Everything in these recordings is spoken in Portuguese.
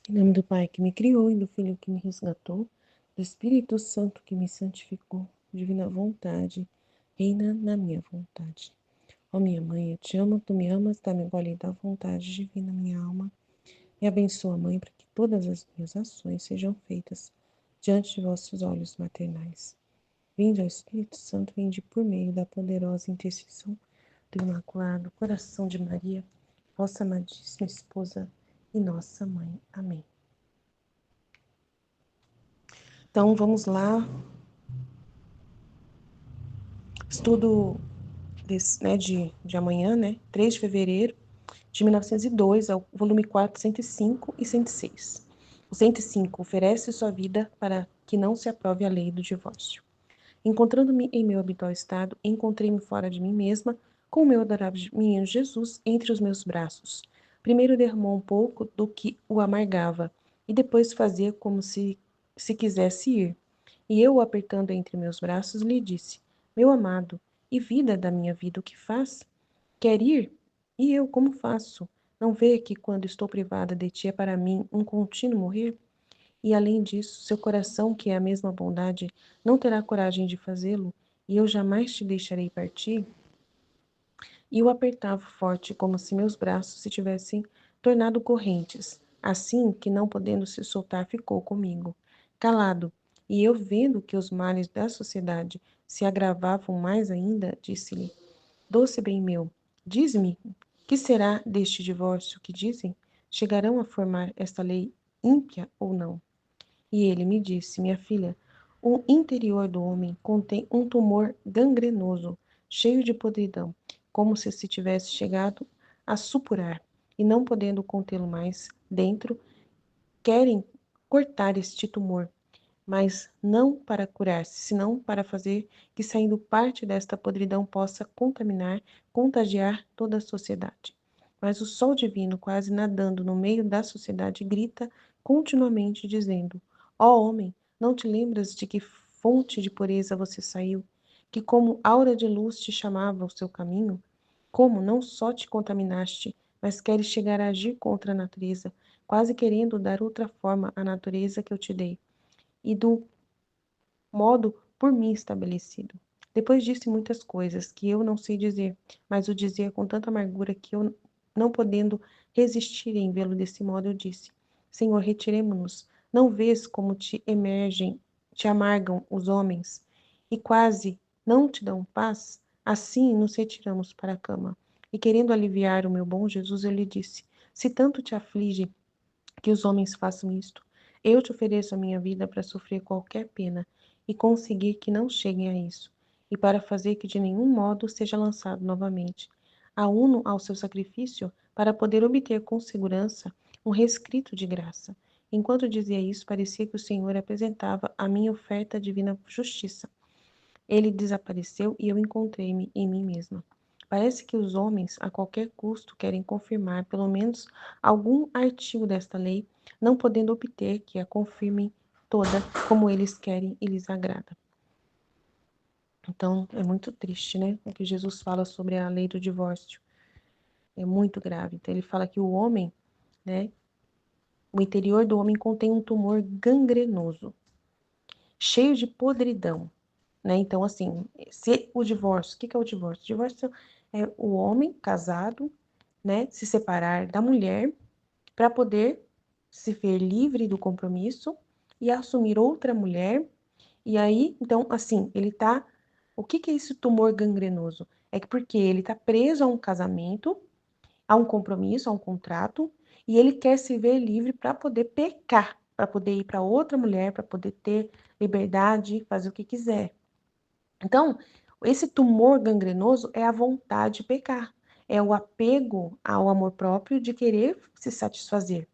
Em nome do Pai que me criou e do Filho que me resgatou, do Espírito Santo que me santificou, divina vontade, reina na minha vontade. Ó minha mãe, eu te amo, tu me amas, dá-me gole da vontade divina minha alma. Me abençoa, mãe, para que todas as minhas ações sejam feitas diante de vossos olhos maternais. Vinde ao Espírito Santo, vinde por meio da poderosa intercessão do Imaculado Coração de Maria, vossa amadíssima esposa e nossa mãe. Amém. Então vamos lá, estudo de amanhã, 3 de fevereiro de 1902, ao volume 4, 105 e 106. O 105 oferece sua vida para que não se aprove a lei do divórcio. Encontrando-me em meu habitual estado, encontrei-me fora de mim mesma, com o meu adorável menino Jesus entre os meus braços. Primeiro derramou um pouco do que o amargava, e depois fazia como se quisesse ir. E eu, o apertando entre meus braços, lhe disse: Meu amado, e vida da minha vida, o que faz? Quer ir? E eu, como faço? Não vê que quando estou privada de ti é para mim um contínuo morrer? E além disso, seu coração, que é a mesma bondade, não terá coragem de fazê-lo, e eu jamais te deixarei partir? E o apertava forte, como se meus braços se tivessem tornado correntes. Assim que, não podendo se soltar, ficou comigo, calado. E eu, vendo que os males da sociedade se agravavam mais ainda, disse-lhe: Doce bem meu, diz-me, que será deste divórcio que dizem? Chegarão a formar esta lei ímpia ou não? E ele me disse: Minha filha, o interior do homem contém um tumor gangrenoso, cheio de podridão, como se tivesse chegado a supurar, e não podendo contê-lo mais dentro, querem cortar este tumor, mas não para curar-se, senão para fazer que, saindo parte desta podridão, possa contaminar, contagiar toda a sociedade. Mas o sol divino, quase nadando no meio da sociedade, grita continuamente, dizendo: Ó homem, não te lembras de que fonte de pureza você saiu? Que como aura de luz te chamava ao seu caminho? Como não só te contaminaste, mas queres chegar a agir contra a natureza, quase querendo dar outra forma à natureza que eu te dei, e do modo por mim estabelecido. Depois disse muitas coisas que eu não sei dizer, mas o dizia com tanta amargura que eu, não podendo resistir em vê-lo desse modo, eu disse: Senhor, retiremo-nos. Não vês como te amargam os homens, e quase não te dão paz? Assim nos retiramos para a cama. E querendo aliviar o meu bom Jesus, eu lhe disse: Se tanto te aflige que os homens façam isto, eu te ofereço a minha vida para sofrer qualquer pena e conseguir que não cheguem a isso, e para fazer que de nenhum modo seja lançado novamente. Aúno ao seu sacrifício para poder obter com segurança um rescrito de graça. Enquanto dizia isso, parecia que o Senhor apresentava a minha oferta divina justiça. Ele desapareceu e eu encontrei-me em mim mesma. Parece que os homens, a qualquer custo, querem confirmar pelo menos algum artigo desta lei, não podendo obter que a confirmem toda como eles querem e lhes agrada. Então, é muito triste, né? O que Jesus fala sobre a lei do divórcio. É muito grave. Então, ele fala que o homem, né? O interior do homem contém um tumor gangrenoso, cheio de podridão, né? Então, assim, se o divórcio, o que é o divórcio? O divórcio é o homem casado, né, se separar da mulher para poder se ver livre do compromisso e assumir outra mulher. E aí, então, assim, ele tá. O que é esse tumor gangrenoso? É que porque ele tá preso a um casamento, a um compromisso, a um contrato, e ele quer se ver livre para poder pecar, para poder ir para outra mulher, para poder ter liberdade, fazer o que quiser. Então, esse tumor gangrenoso é a vontade de pecar, é o apego ao amor próprio de querer se satisfazer.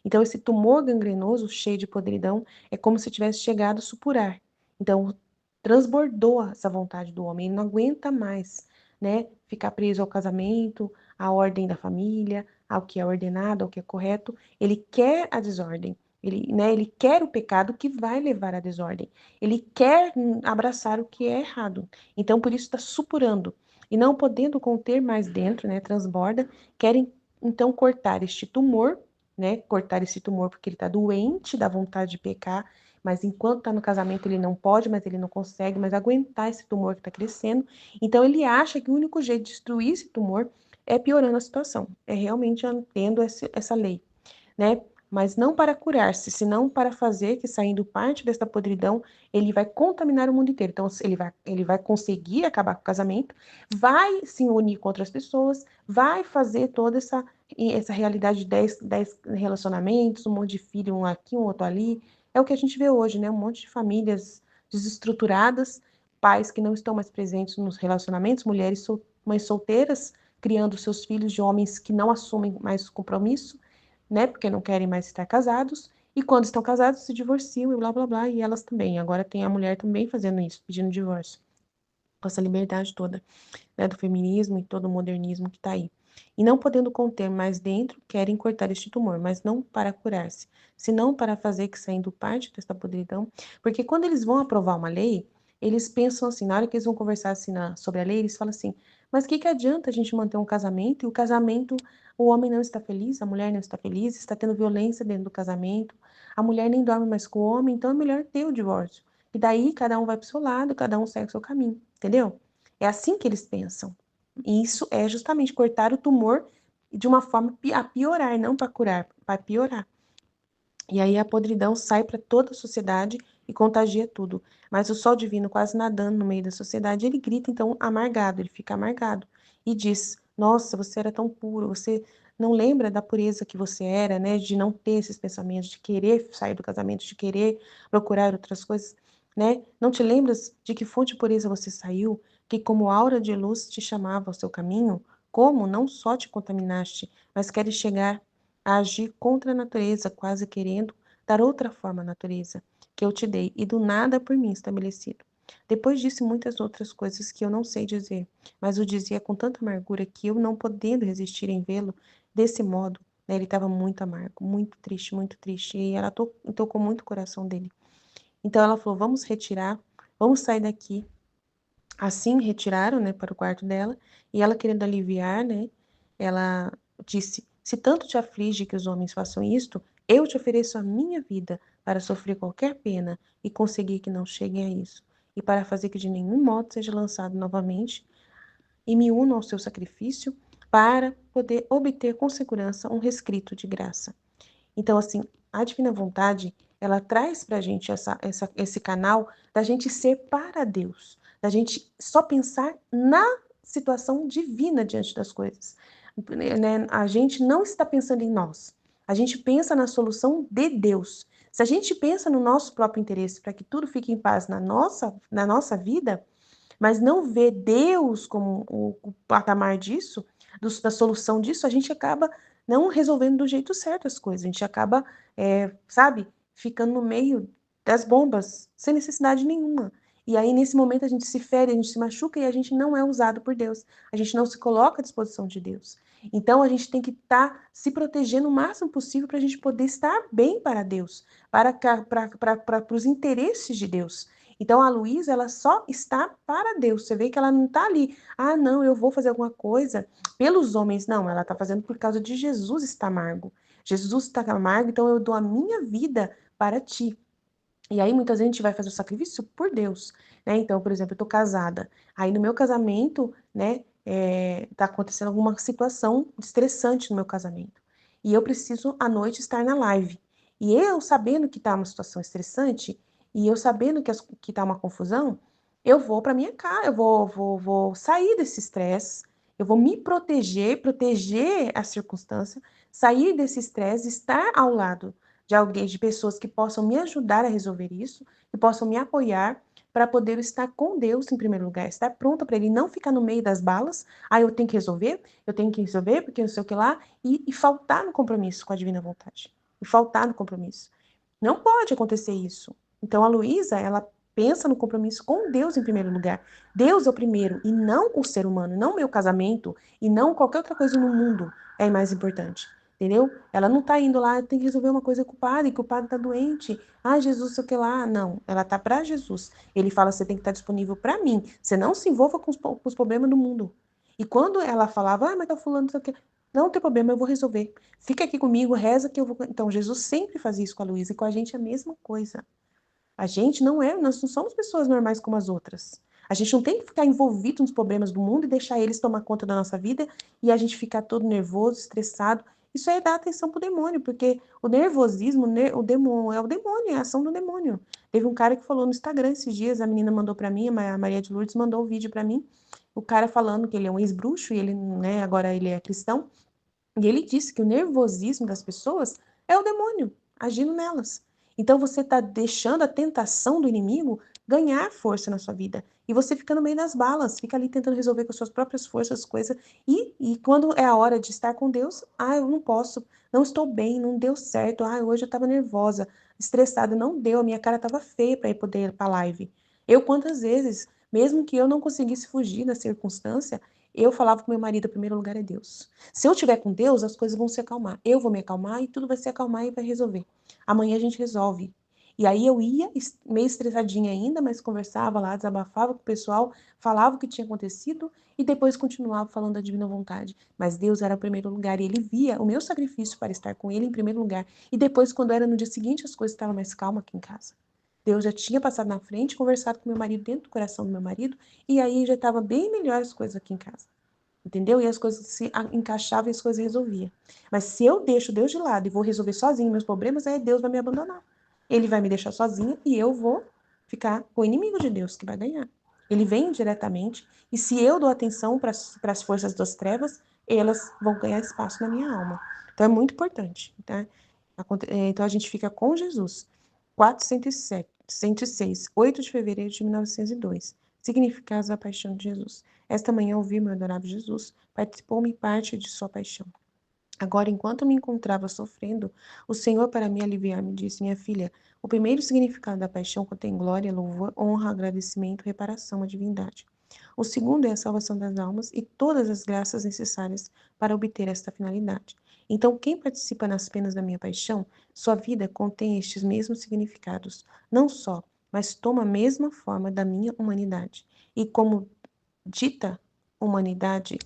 Então, esse tumor gangrenoso, cheio de podridão, é como se tivesse chegado a supurar. Então, transbordou essa vontade do homem, ele não aguenta mais, né, ficar preso ao casamento, à ordem da família, ao que é ordenado, ao que é correto. Ele quer a desordem, ele quer o pecado que vai levar à desordem. Ele quer abraçar o que é errado. Então, por isso está supurando. E não podendo conter mais dentro, né, transborda, querem então cortar este tumor né, cortar esse tumor porque ele está doente da vontade de pecar, mas enquanto está no casamento ele não pode, mas ele não consegue mais aguentar esse tumor que está crescendo. Então ele acha que o único jeito de destruir esse tumor é piorando a situação, é realmente tendo essa lei, né? Mas não para curar-se, senão para fazer que, saindo parte desta podridão, ele vai contaminar o mundo inteiro. Então, ele vai conseguir acabar com o casamento, vai se unir com outras pessoas, vai fazer toda essa realidade de 10 relacionamentos, um monte de filho, um aqui, um outro ali. É o que a gente vê hoje, né? Um monte de famílias desestruturadas, pais que não estão mais presentes nos relacionamentos, mães solteiras, criando seus filhos de homens que não assumem mais compromisso, né? Porque não querem mais estar casados. E quando estão casados, se divorciam e blá, blá, blá. E elas também. Agora tem a mulher também fazendo isso, pedindo divórcio. Com essa liberdade toda, né? Do feminismo e todo o modernismo que está aí. E não podendo conter mais dentro, querem cortar este tumor, mas não para curar-se, senão para fazer que, saindo parte desta podridão. Porque quando eles vão aprovar uma lei, eles pensam assim, na hora que eles vão conversar assim sobre a lei, eles falam assim, mas o que adianta a gente manter um casamento e o casamento, o homem não está feliz, a mulher não está feliz, está tendo violência dentro do casamento, a mulher nem dorme mais com o homem, então é melhor ter o divórcio. E daí cada um vai para o seu lado, cada um segue o seu caminho, entendeu? É assim que eles pensam. E isso é justamente cortar o tumor de uma forma a piorar, não para curar, para piorar. E aí a podridão sai para toda a sociedade e contagia tudo. Mas o sol divino, quase nadando no meio da sociedade, ele grita então amargado, ele fica amargado e diz: Nossa, você era tão puro, você não lembra da pureza que você era, né? De não ter esses pensamentos, de querer sair do casamento, de querer procurar outras coisas, né? Não te lembras de que fonte de pureza você saiu, que como aura de luz te chamava ao seu caminho? Como não só te contaminaste, mas queres chegar a agir contra a natureza, quase querendo dar outra forma à natureza, que eu te dei, e do nada por mim estabelecido. Depois disse muitas outras coisas que eu não sei dizer, mas o dizia com tanta amargura que eu, não podendo resistir em vê-lo desse modo, né, ele estava muito amargo, muito triste, e ela tocou muito o coração dele. Então ela falou, vamos retirar, vamos sair daqui. Assim retiraram, né, para o quarto dela, e ela querendo aliviar, né, ela disse: Se tanto te aflige que os homens façam isto, eu te ofereço a minha vida para sofrer qualquer pena e conseguir que não cheguem a isso, e para fazer que de nenhum modo seja lançado novamente, e me uno ao seu sacrifício para poder obter com segurança um rescrito de graça. Então, assim, a Divina Vontade, ela traz para a gente esse canal da gente ser para Deus, da gente só pensar na situação divina diante das coisas. Né? A gente não está pensando em nós, a gente pensa na solução de Deus. Se a gente pensa no nosso próprio interesse para que tudo fique em paz na nossa vida, mas não vê Deus como o patamar disso, da solução disso, a gente acaba não resolvendo do jeito certo as coisas. A gente acaba, sabe, ficando no meio das bombas, sem necessidade nenhuma. E aí, nesse momento, a gente se fere, a gente se machuca e a gente não é usado por Deus. A gente não se coloca à disposição de Deus. Então, a gente tem que estar se protegendo o máximo possível para a gente poder estar bem para Deus, para os interesses de Deus. Então, a Luísa, ela só está para Deus. Você vê que ela não está ali, ah, não, eu vou fazer alguma coisa pelos homens. Não, ela está fazendo por causa de Jesus está amargo. Jesus está amargo, então eu dou a minha vida para ti. E aí, muita gente vai fazer o sacrifício por Deus, né? Então, por exemplo, eu tô casada. Aí, no meu casamento, né, tá acontecendo alguma situação estressante no meu casamento. E eu preciso, à noite, estar na live. E eu, sabendo que tá uma situação estressante, e eu sabendo que tá uma confusão, eu vou para minha casa, eu vou sair desse estresse, eu vou me proteger a circunstância, sair desse estresse, estar ao lado de alguém, de pessoas que possam me ajudar a resolver isso, que possam me apoiar para poder estar com Deus em primeiro lugar, estar pronta para Ele, não ficar no meio das balas, eu tenho que resolver, porque não sei o que lá, e faltar no compromisso com a divina vontade, e faltar no compromisso. Não pode acontecer isso. Então a Luísa, ela pensa no compromisso com Deus em primeiro lugar. Deus é o primeiro, e não o ser humano, não o meu casamento, e não qualquer outra coisa no mundo é mais importante. Entendeu? Ela não tá indo lá, tem que resolver uma coisa com o padre, que o padre tá doente. Ah, Jesus, sei o que lá. Não, ela tá para Jesus. Ele fala, você tem que estar disponível para mim. Você não se envolva com os problemas do mundo. E quando ela falava, ah, mas tá fulano, não sei o que. Não tem problema, eu vou resolver. Fica aqui comigo, reza que eu vou. Então, Jesus sempre fazia isso com a Luísa e com a gente é a mesma coisa. A gente não é, nós não somos pessoas normais como as outras. A gente não tem que ficar envolvido nos problemas do mundo e deixar eles tomar conta da nossa vida e a gente ficar todo nervoso, estressado. Isso aí é dar atenção pro demônio, porque o nervosismo, o demônio, é o demônio, é a ação do demônio. Teve um cara que falou no Instagram esses dias, a menina mandou para mim, a Maria de Lourdes mandou o vídeo para mim, o cara falando que ele é um ex-bruxo e ele, né, agora ele é cristão, e ele disse que o nervosismo das pessoas é o demônio agindo nelas. Então você está deixando a tentação do inimigo ganhar força na sua vida. E você fica no meio das balas, fica ali tentando resolver com as suas próprias forças coisas. E quando é a hora de estar com Deus, eu não posso, não estou bem, não deu certo. Hoje eu estava nervosa, estressada, não deu, a minha cara estava feia para ir poder ir para a live. Eu, quantas vezes, mesmo que eu não conseguisse fugir da circunstância, eu falava com meu marido, o primeiro lugar é Deus. Se eu estiver com Deus, as coisas vão se acalmar. Eu vou me acalmar e tudo vai se acalmar e vai resolver. Amanhã a gente resolve. E aí eu ia meio estressadinha ainda, mas conversava lá, desabafava com o pessoal, falava o que tinha acontecido e depois continuava falando da divina vontade. Mas Deus era o primeiro lugar e ele via o meu sacrifício para estar com ele em primeiro lugar. E depois, quando era no dia seguinte, as coisas estavam mais calmas aqui em casa. Deus já tinha passado na frente, conversado com meu marido dentro do coração do meu marido, e aí já estava bem melhor as coisas aqui em casa. Entendeu? E as coisas se encaixavam e as coisas resolvia. Mas se eu deixo Deus de lado e vou resolver sozinho meus problemas, aí Deus vai me abandonar. Ele vai me deixar sozinha e eu vou ficar com o inimigo de Deus que vai ganhar. Ele vem diretamente e se eu dou atenção para as forças das trevas, elas vão ganhar espaço na minha alma. Então é muito importante, tá? Então a gente fica com Jesus. 407, 106, 8 de fevereiro de 1902. Significados da paixão de Jesus. Esta manhã ouvi meu adorável Jesus, participou-me parte de sua paixão. Agora, enquanto me encontrava sofrendo, o Senhor, para me aliviar, me disse: minha filha, o primeiro significado da paixão contém glória, louvor, honra, agradecimento, reparação à divindade. O segundo é a salvação das almas e todas as graças necessárias para obter esta finalidade. Então, quem participa nas penas da minha paixão, sua vida contém estes mesmos significados, não só, mas toma a mesma forma da minha humanidade. E como dita humanidade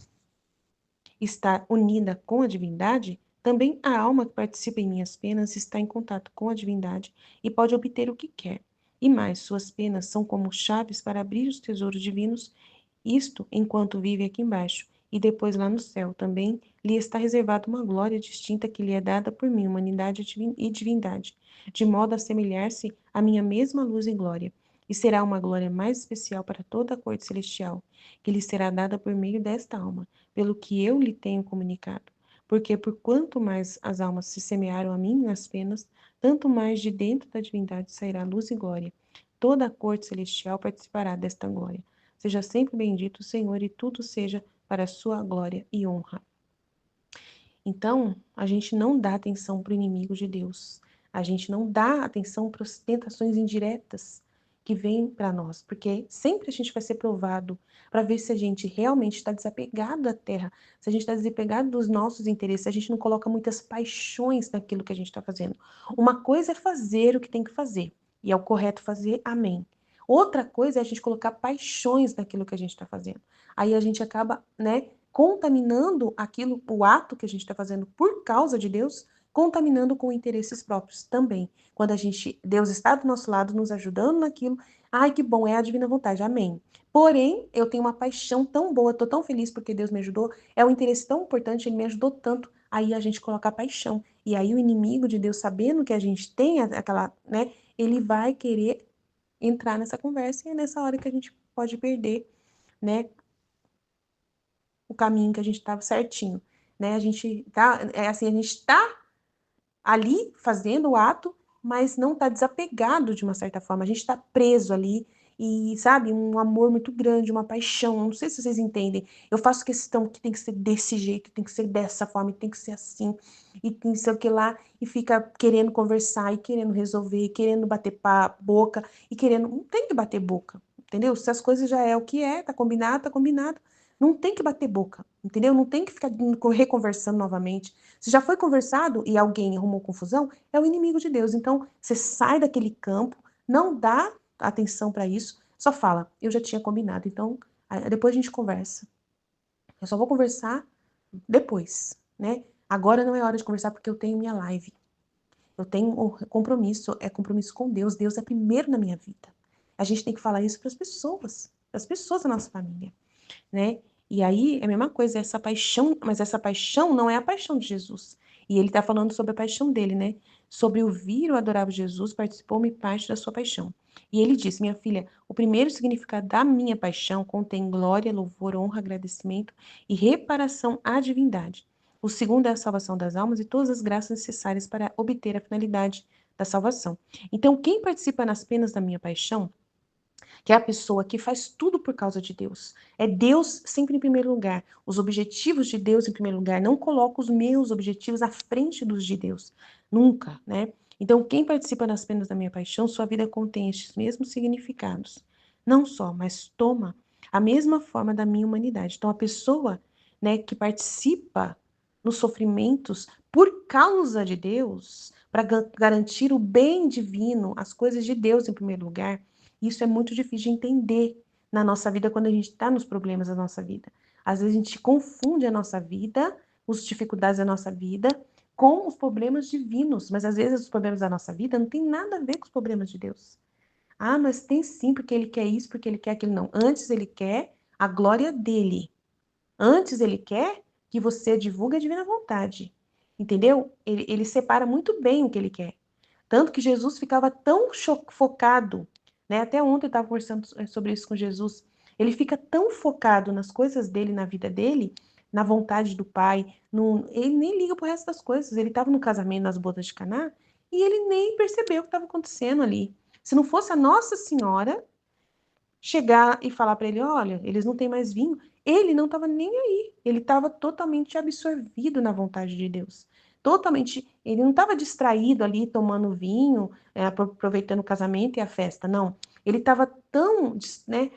está unida com a divindade, também a alma que participa em minhas penas está em contato com a divindade e pode obter o que quer. E mais, suas penas são como chaves para abrir os tesouros divinos, isto enquanto vive aqui embaixo, e depois lá no céu também lhe está reservada uma glória distinta que lhe é dada por mim, humanidade e divindade, de modo a semelhar-se à minha mesma luz e glória. E será uma glória mais especial para toda a corte celestial, que lhe será dada por meio desta alma, pelo que eu lhe tenho comunicado. Porque por quanto mais as almas se semearam a mim nas penas, tanto mais de dentro da divindade sairá luz e glória. Toda a corte celestial participará desta glória. Seja sempre bendito o Senhor e tudo seja para a sua glória e honra. Então, a gente não dá atenção para o inimigo de Deus. A gente não dá atenção para as tentações indiretas que vêm para nós, porque sempre a gente vai ser provado para ver se a gente realmente está desapegado da terra, se a gente está desapegado dos nossos interesses, se a gente não coloca muitas paixões naquilo que a gente está fazendo. Uma coisa é fazer o que tem que fazer, e é o correto fazer, amém. Outra coisa é a gente colocar paixões naquilo que a gente está fazendo. Aí a gente acaba, né, contaminando aquilo, o ato que a gente está fazendo por causa de Deus, contaminando com interesses próprios também. Quando Deus está do nosso lado, nos ajudando naquilo, ai que bom, é a divina vontade, amém. Porém, eu tenho uma paixão tão boa, estou tão feliz porque Deus me ajudou, é um interesse tão importante, Ele me ajudou tanto, aí a gente coloca a paixão. E aí o inimigo de Deus, sabendo que a gente tem aquela, né, ele vai querer entrar nessa conversa e é nessa hora que a gente pode perder, né, o caminho que a gente estava certinho, né? A gente tá, é assim, a gente está ali fazendo o ato, mas não está desapegado de uma certa forma. A gente está preso ali e, sabe, um amor muito grande, uma paixão. Não sei se vocês entendem. Eu faço questão que tem que ser desse jeito, tem que ser dessa forma, tem que ser assim, e tem que ser o que lá, e fica querendo conversar, e querendo resolver, e querendo bater boca, e querendo. Não tem que bater boca, entendeu? Se as coisas já é o que é, tá combinado, tá combinado. Não tem que bater boca, entendeu? Não tem que ficar reconversando novamente. Se já foi conversado e alguém arrumou confusão, é o inimigo de Deus. Então, você sai daquele campo, não dá atenção para isso, só fala, eu já tinha combinado, então depois a gente conversa. Eu só vou conversar depois. né? Agora não é hora de conversar porque eu tenho minha live. Eu tenho um compromisso, é compromisso com Deus. Deus é primeiro na minha vida. A gente tem que falar isso para as pessoas da nossa família, né? E aí é a mesma coisa, essa paixão, mas essa paixão não é a paixão de Jesus. E ele está falando sobre a paixão dele, né? Sobre ouvir o adorável Jesus, participou-me parte da sua paixão. E ele disse, minha filha, o primeiro significado da minha paixão contém glória, louvor, honra, agradecimento e reparação à divindade. O segundo é a salvação das almas e todas as graças necessárias para obter a finalidade da salvação. Então, quem participa nas penas da minha paixão, que é a pessoa que faz tudo por causa de Deus. É Deus sempre em primeiro lugar. Os objetivos de Deus em primeiro lugar. Não coloco os meus objetivos à frente dos de Deus. Nunca, né? Então, quem participa das penas da minha paixão, sua vida contém estes mesmos significados. Não só, mas toma a mesma forma da minha humanidade. Então, a pessoa, né, que participa nos sofrimentos por causa de Deus, para garantir o bem divino, as coisas de Deus em primeiro lugar, isso é muito difícil de entender na nossa vida quando a gente está nos problemas da nossa vida. Às vezes a gente confunde a nossa vida, as dificuldades da nossa vida, com os problemas divinos, mas às vezes os problemas da nossa vida não tem nada a ver com os problemas de Deus. Ah, mas tem sim, porque ele quer isso, porque ele quer aquilo. Não. Antes ele quer a glória dele. Antes ele quer que você divulgue a divina vontade. Entendeu? Ele separa muito bem o que ele quer. Tanto que Jesus ficava tão focado, né? Até ontem eu estava conversando sobre isso com Jesus. Ele fica tão focado nas coisas dele, na vida dele, na vontade do Pai. Ele nem liga pro resto das coisas. Ele estava no casamento, nas bodas de Caná, e ele nem percebeu o que estava acontecendo ali. Se não fosse a Nossa Senhora chegar e falar para ele, olha, eles não têm mais vinho, ele não estava nem aí. Ele estava totalmente absorvido na vontade de Deus. Totalmente, ele não estava distraído ali tomando vinho, aproveitando o casamento e a festa, não. Ele estava tão, né,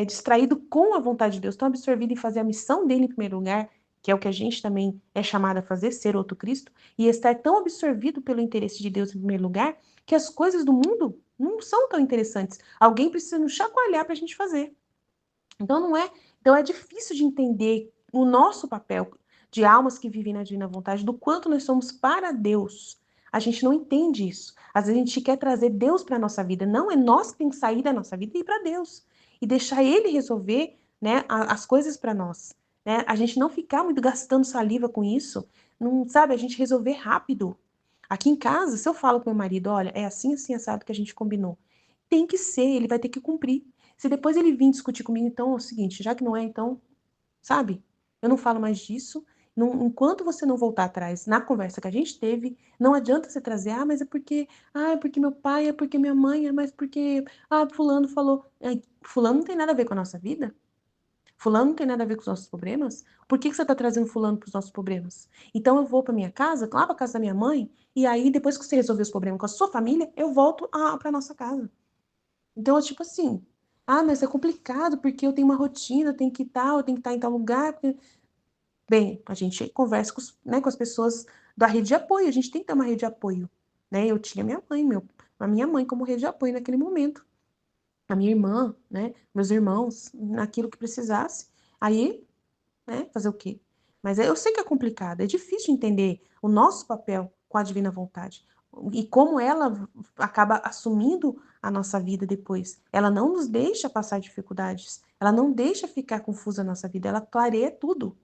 distraído com a vontade de Deus, tão absorvido em fazer a missão dele em primeiro lugar, que é o que a gente também é chamado a fazer, ser outro Cristo, e estar tão absorvido pelo interesse de Deus em primeiro lugar, que as coisas do mundo não são tão interessantes. Alguém precisa nos chacoalhar para a gente fazer. Então não é, então é difícil de entender o nosso papel de almas que vivem na divina vontade, do quanto nós somos para Deus. A gente não entende isso. Às vezes a gente quer trazer Deus para a nossa vida. Não, é nós que temos que sair da nossa vida e ir para Deus. E deixar Ele resolver, né, as coisas para nós. Né? A gente não ficar muito gastando saliva com isso. Não, sabe, a gente resolver rápido. Aqui em casa, se eu falo com meu marido, olha, é assim, assim, assado que a gente combinou. Tem que ser, ele vai ter que cumprir. Se depois ele vir discutir comigo, então é o seguinte, já que não é, então, sabe? Eu não falo mais disso. Enquanto você não voltar atrás na conversa que a gente teve, não adianta você trazer, é porque meu pai, é porque minha mãe, é mas porque, fulano falou. Fulano não tem nada a ver com a nossa vida. Fulano não tem nada a ver com os nossos problemas. Por que você está trazendo fulano para os nossos problemas? Então eu vou para minha casa, lá para casa da minha mãe, e aí depois que você resolver os problemas com a sua família, eu volto para nossa casa. Então, é tipo assim, mas é complicado porque eu tenho uma rotina, eu tenho que ir tal, eu tenho que estar em tal lugar. Bem, a gente conversa com as pessoas da rede de apoio, a gente tem que ter uma rede de apoio, né? Eu tinha minha mãe, a minha mãe como rede de apoio naquele momento, a minha irmã, né? Meus irmãos, naquilo que precisasse. Aí, né? Fazer o quê? Mas eu sei que é complicado, é difícil de entender o nosso papel com a divina vontade e como ela acaba assumindo a nossa vida depois. Ela não nos deixa passar dificuldades, ela não deixa ficar confusa a nossa vida, ela clareia tudo.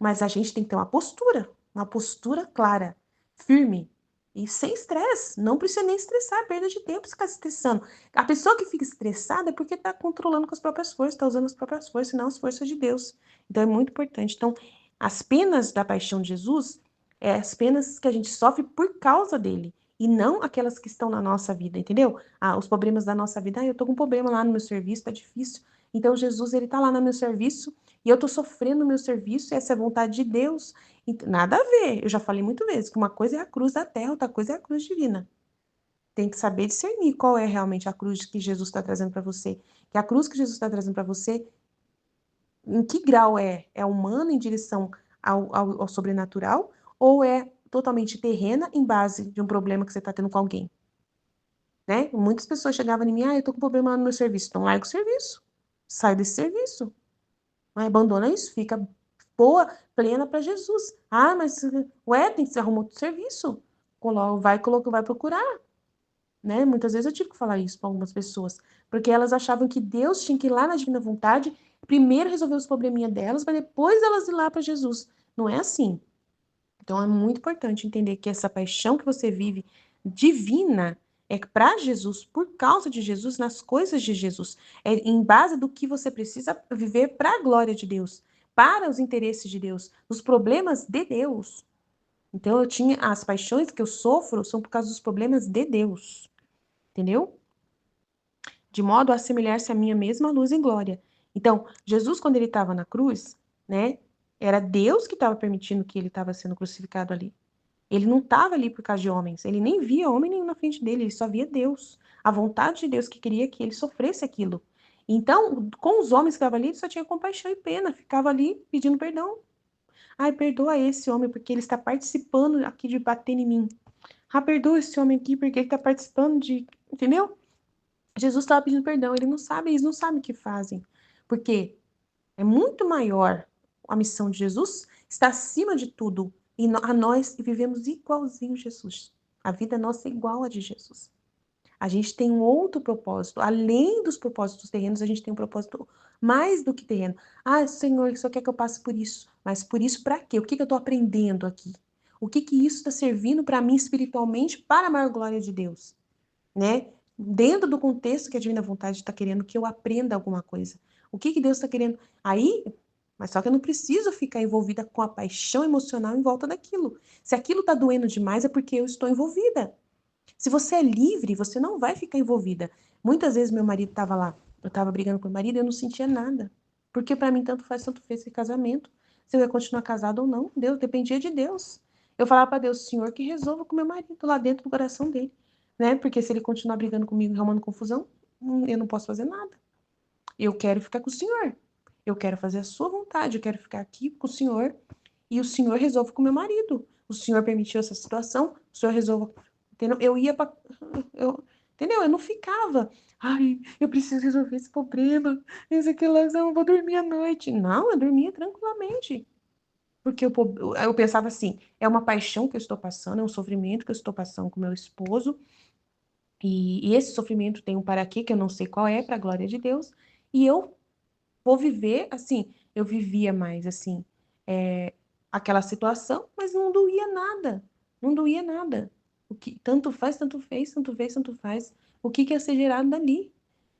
Mas a gente tem que ter uma postura clara, firme e sem estresse. Não precisa nem estressar, perda de tempo ficar se estressando. A pessoa que fica estressada é porque está controlando com as próprias forças, está usando as próprias forças, e não as forças de Deus. Então é muito importante. Então, as penas da paixão de Jesus é as penas que a gente sofre por causa dele. E não aquelas que estão na nossa vida, entendeu? Os problemas da nossa vida. Eu tô com um problema lá no meu serviço, tá difícil. Então, Jesus, ele tá lá no meu serviço e eu tô sofrendo no meu serviço, e essa é a vontade de Deus. Nada a ver. Eu já falei muitas vezes que uma coisa é a cruz da terra, outra coisa é a cruz divina. Tem que saber discernir qual é realmente a cruz que Jesus está trazendo para você. Que a cruz que Jesus está trazendo para você, em que grau é humana em direção ao sobrenatural, ou é totalmente terrena em base de um problema que você está tendo com alguém, né? Muitas pessoas chegavam em mim, eu tô com problema no meu serviço. Então larga o serviço, sai desse serviço, abandona isso, fica boa, plena para Jesus. Ah, mas ué, tem que se arrumar outro serviço. Vai procurar, né? Muitas vezes eu tive que falar isso para algumas pessoas, porque elas achavam que Deus tinha que ir lá na divina vontade, primeiro resolver os probleminha delas, para depois elas ir lá para Jesus. Não é assim. Então é muito importante entender que essa paixão que você vive divina é para Jesus, por causa de Jesus, nas coisas de Jesus. É em base do que você precisa viver para a glória de Deus, para os interesses de Deus, os problemas de Deus. Então eu tinha as paixões que eu sofro são por causa dos problemas de Deus, entendeu? De modo a assemelhar-se à minha mesma luz em glória. Então, Jesus, quando ele estava na cruz, né, era Deus que estava permitindo que ele estava sendo crucificado ali. Ele não estava ali por causa de homens, ele nem via homem nenhum na frente dele, ele só via Deus. A vontade de Deus que queria que ele sofresse aquilo. Então, com os homens que estavam ali, ele só tinha compaixão e pena, ficava ali pedindo perdão. Ai, perdoa esse homem porque ele está participando aqui de bater em mim. Ah, perdoa esse homem aqui porque ele está participando de. Entendeu? Jesus estava pedindo perdão, eles não sabem o que fazem. Porque é muito maior a missão de Jesus, está acima de tudo. E a nós vivemos igualzinho Jesus. A vida nossa é igual a de Jesus. A gente tem um outro propósito. Além dos propósitos terrenos, a gente tem um propósito mais do que terreno. Ah, Senhor, só quer que eu passe por isso. Mas por isso para quê? O que eu estou aprendendo aqui? O que isso está servindo para mim espiritualmente para a maior glória de Deus? Né? Dentro do contexto que a divina vontade está querendo que eu aprenda alguma coisa. O que Deus está querendo? Aí, mas só que eu não preciso ficar envolvida com a paixão emocional em volta daquilo. Se aquilo está doendo demais, é porque eu estou envolvida. Se você é livre, você não vai ficar envolvida. Muitas vezes meu marido estava lá, eu estava brigando com o marido e eu não sentia nada. Porque para mim tanto faz, tanto fez esse casamento. Se eu ia continuar casado ou não, Deus dependia de Deus. Eu falava para Deus, Senhor, que resolva com meu marido lá dentro do coração dele, né? Porque se ele continuar brigando comigo, arrumando confusão, eu não posso fazer nada. Eu quero ficar com o Senhor. Eu quero fazer a sua vontade, eu quero ficar aqui com o Senhor e o Senhor resolve com meu marido. O Senhor permitiu essa situação, o Senhor resolva. Entendeu? Eu ia para. Entendeu? Eu não ficava. Ai, eu preciso resolver esse problema. Esse aqui lá, eu vou dormir à noite. Não, eu dormia tranquilamente. Porque eu pensava assim: é uma paixão que eu estou passando, é um sofrimento que eu estou passando com meu esposo. E esse sofrimento tem um para quê que eu não sei qual é, para a glória de Deus. E eu vou viver assim. Eu vivia mais assim, aquela situação, mas não doía nada. Não doía nada. O que tanto faz, tanto fez, tanto fez, tanto faz. O que ia ser gerado dali?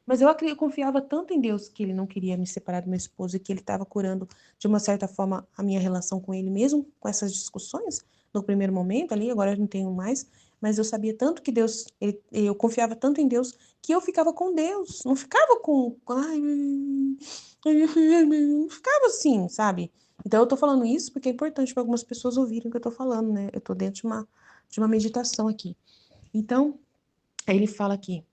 Mas eu confiava tanto em Deus que ele não queria me separar do meu esposo e que ele estava curando, de uma certa forma, a minha relação com ele, mesmo com essas discussões, no primeiro momento ali, agora eu não tenho mais, mas eu sabia tanto que Deus, eu confiava tanto em Deus, que eu ficava com Deus, não ficava com, ai, não ficava assim, sabe? Então eu tô falando isso porque é importante para algumas pessoas ouvirem o que eu tô falando, né? Eu tô dentro de uma meditação aqui. Então, aí ele fala aqui,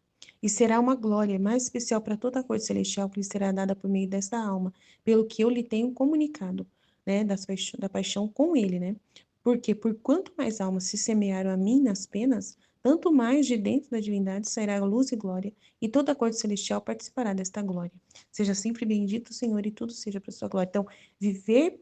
e será uma glória mais especial para toda a corte celestial que lhe será dada por meio desta alma, pelo que eu lhe tenho comunicado, né, da paixão com ele, né? Porque por quanto mais almas se semearam a mim nas penas, tanto mais de dentro da divindade sairá luz e glória, e toda a corte celestial participará desta glória. Seja sempre bendito, Senhor, e tudo seja para sua glória. Então, viver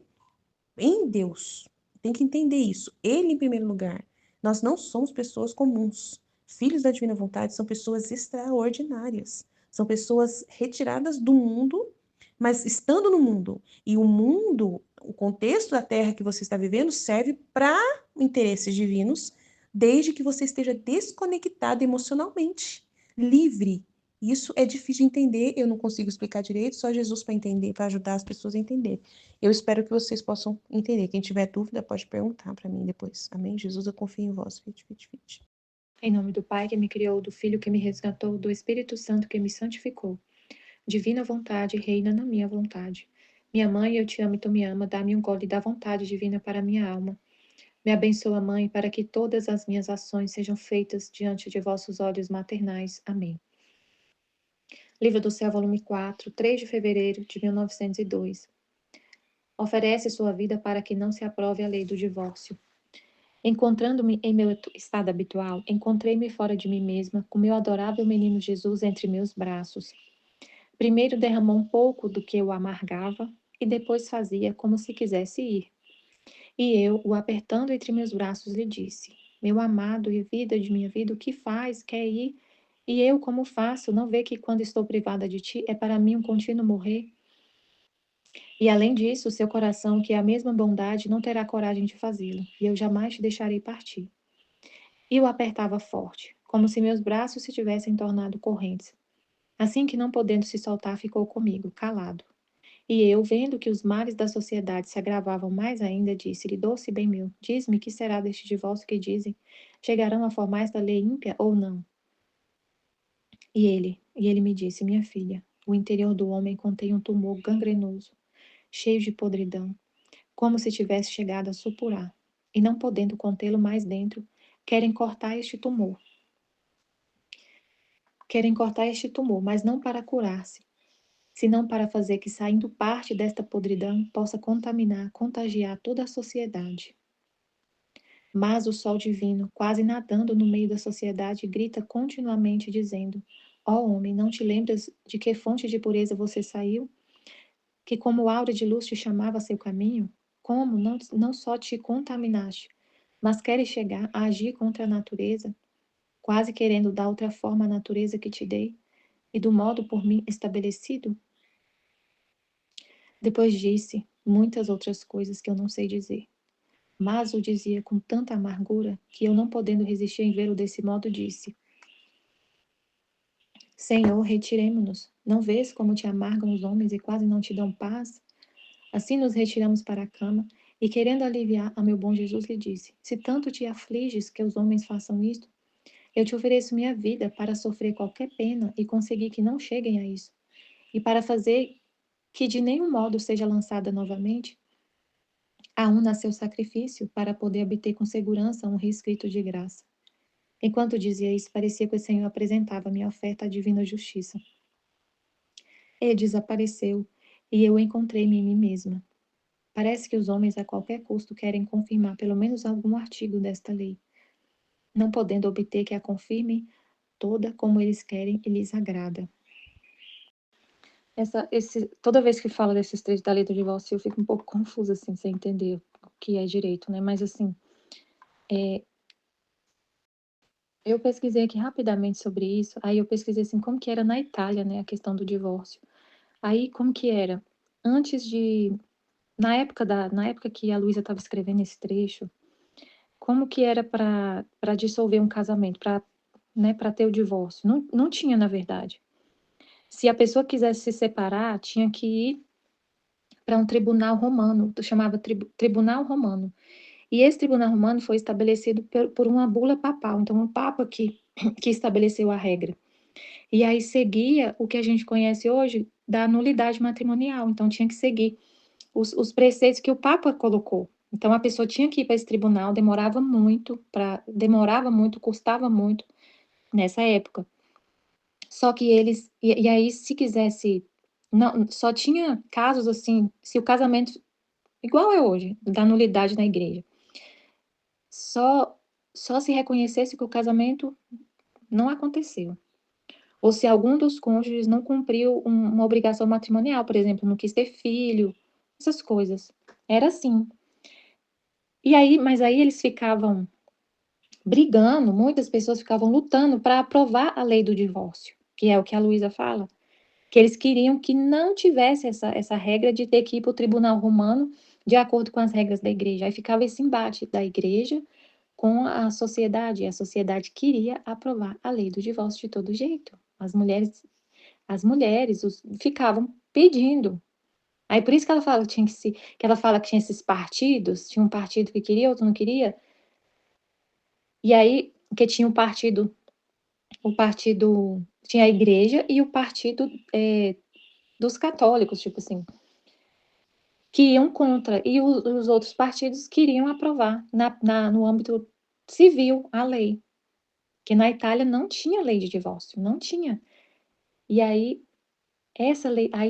em Deus, tem que entender isso. Ele em primeiro lugar. Nós não somos pessoas comuns. Filhos da divina vontade são pessoas extraordinárias. São pessoas retiradas do mundo, mas estando no mundo. E o mundo, o contexto da terra que você está vivendo, serve para interesses divinos, desde que você esteja desconectado emocionalmente, livre. Isso é difícil de entender, eu não consigo explicar direito, só Jesus para entender, para ajudar as pessoas a entender. Eu espero que vocês possam entender. Quem tiver dúvida pode perguntar para mim depois. Amém? Jesus, eu confio em vós. Fit, fit, fit. Em nome do Pai que me criou, do Filho que me resgatou, do Espírito Santo que me santificou. Divina vontade, reina na minha vontade. Minha mãe, eu te amo e tu me ama, dá-me um gole da vontade divina para minha alma. Me abençoa, Mãe, para que todas as minhas ações sejam feitas diante de vossos olhos maternais. Amém. Livro do Céu, volume 4, 3 de fevereiro de 1902. Oferece sua vida para que não se aprove a lei do divórcio. Encontrando-me em meu estado habitual, encontrei-me fora de mim mesma, com meu adorável menino Jesus entre meus braços. Primeiro derramou um pouco do que o amargava, e depois fazia como se quisesse ir. E eu, o apertando entre meus braços, lhe disse: Meu amado e vida de minha vida, o que faz? Quer ir? E eu, como faço? Não vê que quando estou privada de ti, é para mim um contínuo morrer? E além disso, seu coração, que é a mesma bondade, não terá coragem de fazê-lo, e eu jamais te deixarei partir. E o apertava forte, como se meus braços se tivessem tornado correntes. Assim que não podendo se soltar, ficou comigo, calado. E eu, vendo que os males da sociedade se agravavam mais ainda, disse-lhe: Doce bem meu, diz-me que será deste divórcio que dizem: chegarão a formar esta lei ímpia ou não? E ele me disse: Minha filha, o interior do homem contém um tumor gangrenoso, cheio de podridão, como se tivesse chegado a supurar. E não podendo contê-lo mais dentro, querem cortar este tumor. Querem cortar este tumor, mas não para curar-se, senão para fazer que, saindo parte desta podridão, possa contaminar, contagiar toda a sociedade. Mas o sol divino, quase nadando no meio da sociedade, grita continuamente, dizendo: Ó homem, não te lembras de que fonte de pureza você saiu? Que como aura de luz te chamava a seu caminho? Como não só te contaminaste, mas queres chegar a agir contra a natureza, quase querendo dar outra forma à natureza que te dei, e do modo por mim estabelecido? Depois disse muitas outras coisas que eu não sei dizer. Mas o dizia com tanta amargura que eu, não podendo resistir em vê-lo desse modo, disse: Senhor, retiremo-nos. Não vês como te amargam os homens e quase não te dão paz? Assim nos retiramos para a cama, e querendo aliviar a meu bom Jesus, lhe disse: Se tanto te afliges que os homens façam isto, eu te ofereço minha vida para sofrer qualquer pena e conseguir que não cheguem a isso, e para fazer que de nenhum modo seja lançada novamente a um nasceu sacrifício para poder obter com segurança um rescrito de graça. Enquanto dizia isso, parecia que o Senhor apresentava minha oferta à divina justiça. Ele desapareceu, e eu encontrei-me em mim mesma. Parece que os homens a qualquer custo querem confirmar pelo menos algum artigo desta lei, não podendo obter que a confirmem toda como eles querem e lhes agrada. Toda vez que fala desses trechos da lei do divórcio, eu fico um pouco confusa, assim, sem entender o que é direito, né? Mas, assim, eu pesquisei aqui rapidamente sobre isso, aí eu pesquisei, assim, como que era na Itália, né, a questão do divórcio. Aí, como que era? Antes de... Na época que a Luísa estava escrevendo esse trecho, como que era para dissolver um casamento, para, né, para ter o divórcio? Não tinha, na verdade. Se a pessoa quisesse se separar, tinha que ir para um tribunal romano, chamava Tribunal Romano. E esse tribunal romano foi estabelecido por uma bula papal, então um papa que estabeleceu a regra. E aí seguia o que a gente conhece hoje da nulidade matrimonial, então tinha que seguir os preceitos que o papa colocou. Então a pessoa tinha que ir para esse tribunal, demorava muito, custava muito nessa época. Só que e aí se quisesse, não, só tinha casos assim, se o casamento, igual é hoje, da nulidade na igreja, só, só se reconhecesse que o casamento não aconteceu. Ou se algum dos cônjuges não cumpriu uma obrigação matrimonial, por exemplo, não quis ter filho, essas coisas. Era assim. Mas aí eles ficavam brigando, muitas pessoas ficavam lutando para aprovar a lei do divórcio, que é o que a Luísa fala, que eles queriam que não tivesse essa regra de ter que ir para o tribunal romano de acordo com as regras da igreja. Aí ficava esse embate da igreja com a sociedade, e a sociedade queria aprovar a lei do divórcio de todo jeito. As mulheres ficavam pedindo. Aí por isso que ela fala que tinha esses partidos, tinha um partido que queria, outro não queria. E aí que tinha o partido tinha a igreja e o partido dos católicos, tipo assim, que iam contra, e os outros partidos queriam aprovar no âmbito civil a lei, que na Itália não tinha lei de divórcio, não tinha. E aí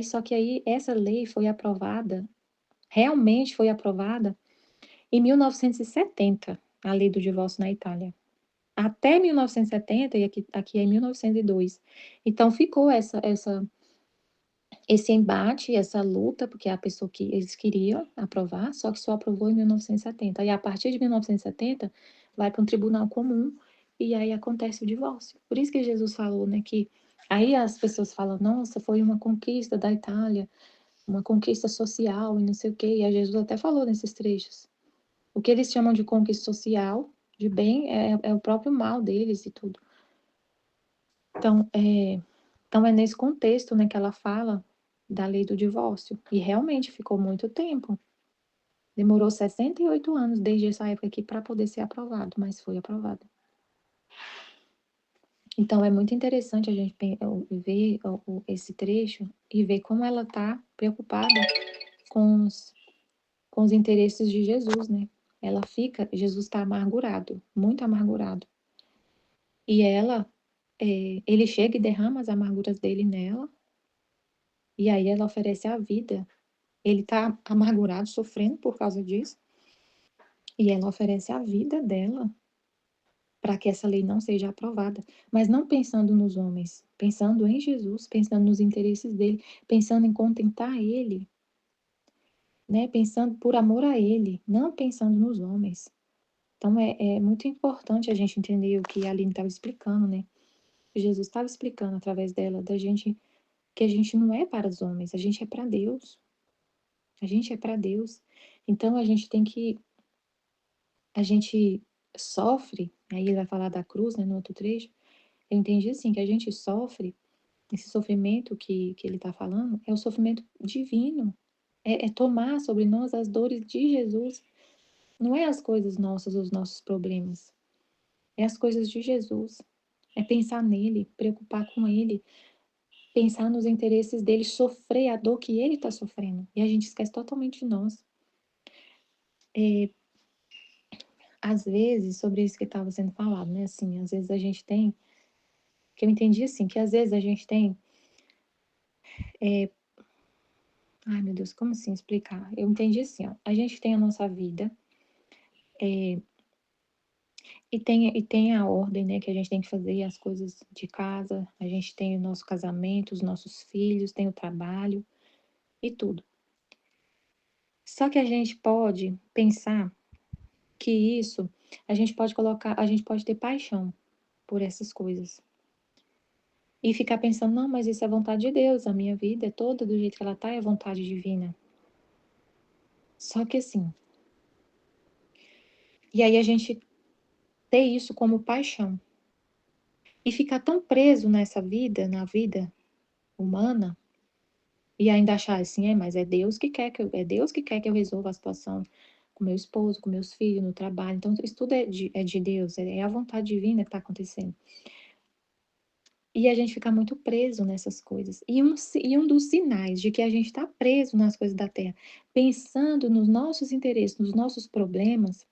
só que aí essa lei foi aprovada, realmente foi aprovada em 1970, a lei do divórcio na Itália. Até 1970, e aqui é 1902. Então ficou esse embate, essa luta, porque é a pessoa que eles queriam aprovar, só que só aprovou em 1970. E a partir de 1970, vai para um tribunal comum e aí acontece o divórcio. Por isso que Jesus falou, né, que aí as pessoas falam, nossa, foi uma conquista da Itália, uma conquista social e não sei o quê. E aí Jesus até falou nesses trechos. O que eles chamam de conquista social, de bem, é o próprio mal deles e tudo. Então é nesse contexto, né, que ela fala da lei do divórcio. E realmente ficou muito tempo. Demorou 68 anos desde essa época aqui para poder ser aprovado, mas foi aprovado. Então é muito interessante a gente ver esse trecho e ver como ela está preocupada com os interesses de Jesus, né? Jesus está amargurado, muito amargurado. E ele chega e derrama as amarguras dele nela, e aí ela oferece a vida. Ele está amargurado, sofrendo por causa disso, e ela oferece a vida dela para que essa lei não seja aprovada, mas não pensando nos homens, pensando em Jesus, pensando nos interesses dele, pensando em contentar ele, né? Pensando por amor a ele, não pensando nos homens. Então é muito importante a gente entender o que a Aline estava explicando, né? Jesus estava explicando através dela, da gente, que a gente não é para os homens, a gente é para Deus. A gente é para Deus. Então a gente sofre, aí ele vai falar da cruz, né, no outro trecho. Eu entendi assim, que a gente sofre, esse sofrimento que ele está falando, é o sofrimento divino. É tomar sobre nós as dores de Jesus. Não é as coisas nossas, os nossos problemas. É as coisas de Jesus. É pensar nele, preocupar com ele, pensar nos interesses dele, sofrer a dor que ele está sofrendo. E a gente esquece totalmente de nós. Às vezes, sobre isso que estava sendo falado, né? Assim, às vezes a gente tem, que eu entendi assim, que às vezes a gente tem, ai meu Deus, como assim explicar? Eu entendi assim, ó, a gente tem a nossa vida, e tem a ordem, né, que a gente tem que fazer as coisas de casa, a gente tem o nosso casamento, os nossos filhos, tem o trabalho e tudo. Só que a gente pode pensar que isso, a gente pode ter paixão por essas coisas. E ficar pensando, não, mas isso é vontade de Deus, a minha vida é toda do jeito que ela tá, é vontade divina. Só que assim, e aí a gente ter isso como paixão. E ficar tão preso nessa vida, na vida humana, e ainda achar assim, mas é Deus que quer que eu resolva a situação com meu esposo, com meus filhos, no trabalho. Então, isso tudo é de Deus, é a vontade divina que está acontecendo. E a gente fica muito preso nessas coisas. E um dos sinais de que a gente está preso nas coisas da terra, pensando nos nossos interesses, nos nossos problemas,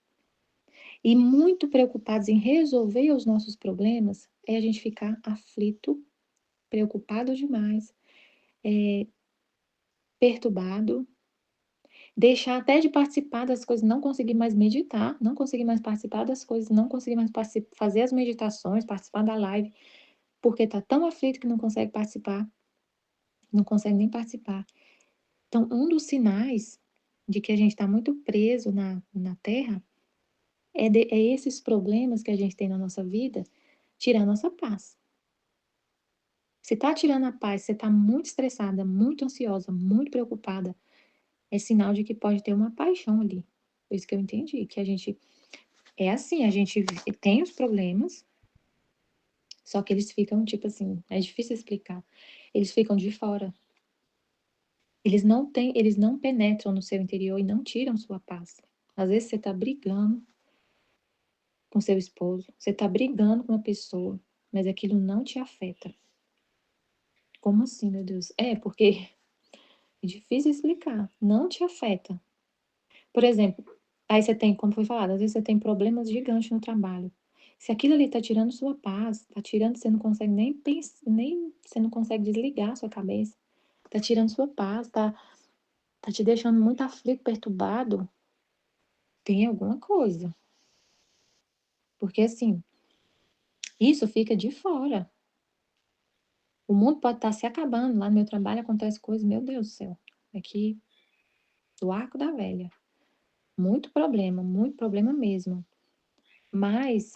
e muito preocupados em resolver os nossos problemas, é a gente ficar aflito, preocupado demais, perturbado, deixar até de participar das coisas, não conseguir mais meditar, não conseguir mais participar das coisas, não conseguir mais fazer as meditações, participar da live, porque está tão aflito que não consegue participar, não consegue nem participar. Então, um dos sinais de que a gente está muito preso na Terra é esses problemas que a gente tem na nossa vida tirar a nossa paz. Se está tirando a paz, você está muito estressada, muito ansiosa, muito preocupada, é sinal de que pode ter uma paixão ali. Foi isso que eu entendi, que a gente é assim, a gente tem os problemas, só que eles ficam tipo assim, é difícil explicar. Eles ficam de fora. Eles não penetram no seu interior e não tiram sua paz. Às vezes você está brigando com seu esposo, você está brigando com uma pessoa, mas aquilo não te afeta. Como assim, meu Deus? Porque é difícil explicar. Não te afeta. Por exemplo, aí você tem, como foi falado, às vezes você tem problemas gigantes no trabalho. Se aquilo ali está tirando sua paz, está tirando, você não consegue nem pensar, nem você não consegue desligar a sua cabeça, está tirando sua paz, tá te deixando muito aflito, perturbado, tem alguma coisa. Porque assim, isso fica de fora. O mundo pode estar se acabando. Lá no meu trabalho acontece coisas, meu Deus do céu. Aqui, do arco da velha. Muito problema mesmo. Mas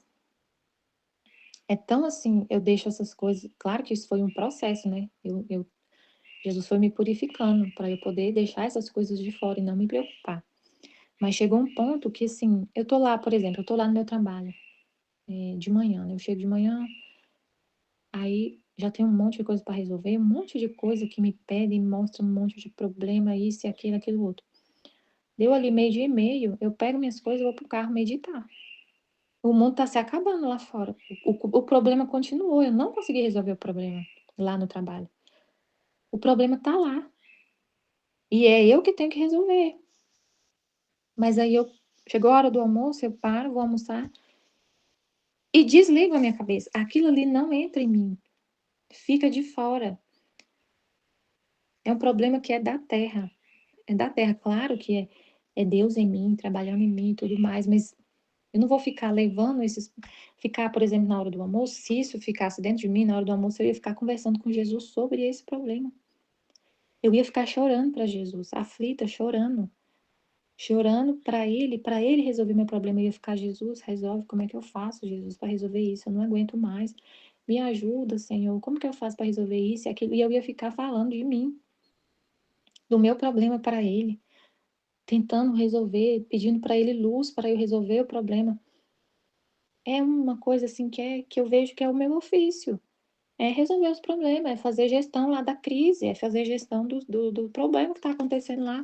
é tão assim, eu deixo essas coisas. Claro que isso foi um processo, né? Jesus foi me purificando para eu poder deixar essas coisas de fora e não me preocupar. Mas chegou um ponto que, assim, eu tô lá, por exemplo, eu tô lá no meu trabalho, de manhã, né? Eu chego de manhã, aí já tem um monte de coisa para resolver, um monte de coisa que me pedem, mostra um monte de problema, isso e aquilo, aquilo outro. Deu ali meio-dia e meio, eu pego minhas coisas e vou pro carro meditar. O mundo tá se acabando lá fora. O problema continuou, eu não consegui resolver o problema lá no trabalho. O problema tá lá. E é eu que tenho que resolver. Mas aí chegou a hora do almoço, eu paro, vou almoçar e desligo a minha cabeça. Aquilo ali não entra em mim, fica de fora. É um problema que é da terra. É da terra, claro que é Deus em mim, trabalhando em mim e tudo mais, mas eu não vou ficar levando ficar, por exemplo, na hora do almoço, se isso ficasse dentro de mim, na hora do almoço, eu ia ficar conversando com Jesus sobre esse problema. Eu ia ficar chorando para Jesus, aflita, chorando para ele resolver meu problema. Eu ia ficar, Jesus, resolve, como é que eu faço, Jesus, para resolver isso? Eu não aguento mais. Me ajuda, Senhor, como que eu faço para resolver isso e aquilo? E eu ia ficar falando de mim, do meu problema para ele, tentando resolver, pedindo para ele luz para eu resolver o problema. É uma coisa assim que eu vejo que é o meu ofício. É resolver os problemas, é fazer gestão lá da crise, é fazer gestão do problema que está acontecendo lá.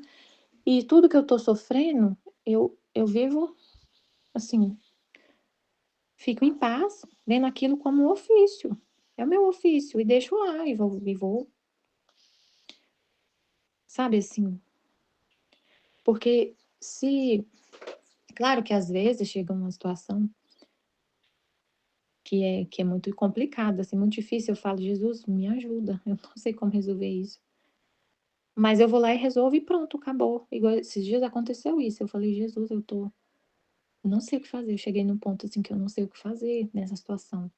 E tudo que eu estou sofrendo, eu vivo assim, fico em paz, vendo aquilo como um ofício. É o meu ofício, e deixo lá, e vou, sabe assim, porque se, claro que às vezes chega uma situação que é muito complicada, assim, muito difícil, eu falo, Jesus, me ajuda, eu não sei como resolver isso. Mas eu vou lá e resolvo e pronto, acabou. Igual esses dias aconteceu isso, eu falei, Jesus, não sei o que fazer, eu cheguei num ponto assim que eu não sei o que fazer nessa situação.